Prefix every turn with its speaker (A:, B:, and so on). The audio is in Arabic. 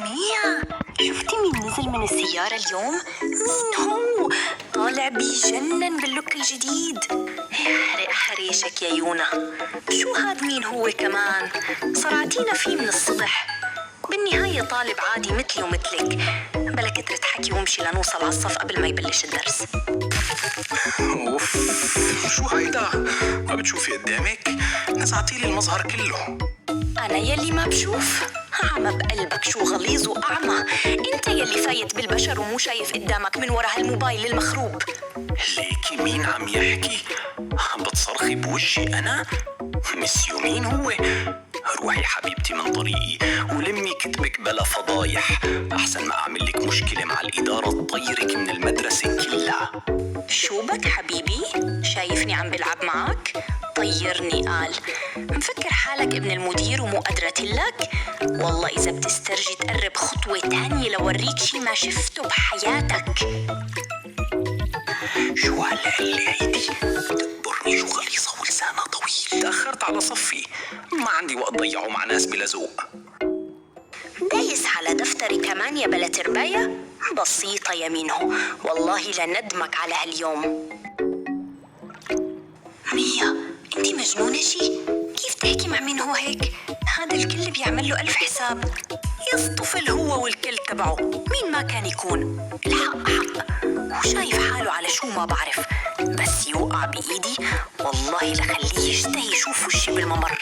A: ميا، شفتي مين نزل من السيارة اليوم؟ مين هو؟ طالع بيجنن باللوك الجديد. يحرق حريشك يا يونا. شو هاد مين هو كمان؟ صرعتينا فيه من الصبح. بالنهاية طالب عادي مثلي ومثلك. بلا كترة حكي وامشي لنوصل على الصف قبل ما يبلش الدرس.
B: اوف، شو هيدا؟ ما بتشوفي قدامك؟ نزعتيلي المظهر كله.
A: أنا يلي ما بشوف؟ عمى بقلبك، شو غليظ وأعمى. أنت يلي فايت بالبشر ومو شايف قدامك من ورا هالموبايل المخروب.
B: ليكي مين عم يحكي؟ بتصرخي بوجهي أنا؟ مسيو مين هو؟ روحي حبيبتي من طريقي ولمي كتبك بلا فضايح، أحسن ما أعمل لك مشكلة مع الإدارة تطيرك من المدرسة كلها.
A: شو بك حبيبي؟ شايفني عم بلعب معك؟ طيرني قال. مفكر حالك ابن المدير ومو قادرة لك؟ والله إذا بتسترجي تقرب خطوة تانية لوريك شي ما شفته بحياتك.
B: شو هالعلة هيدي؟ تكبرني، شو غليظة ولسانها طويل. تأخرت على صفي، ما عندي وقت ضيعه مع ناس بلا ذوق.
A: دايس على دفتري كمان يا بلا ترباية؟ بسيطة يمينه، والله لندمك على هاليوم. ميا، انتي مجنونة شي؟ كيف تحكي مع مين هو هيك؟ هذا الكل بيعمل له 1000 حساب. يصطفل هو والكل تبعه، مين ما كان يكون. الحق حق، هو شايف حاله على شو ما بعرف، بس يوقع بإيدي والله لخليه يشتهي يشوف وشي بالممر.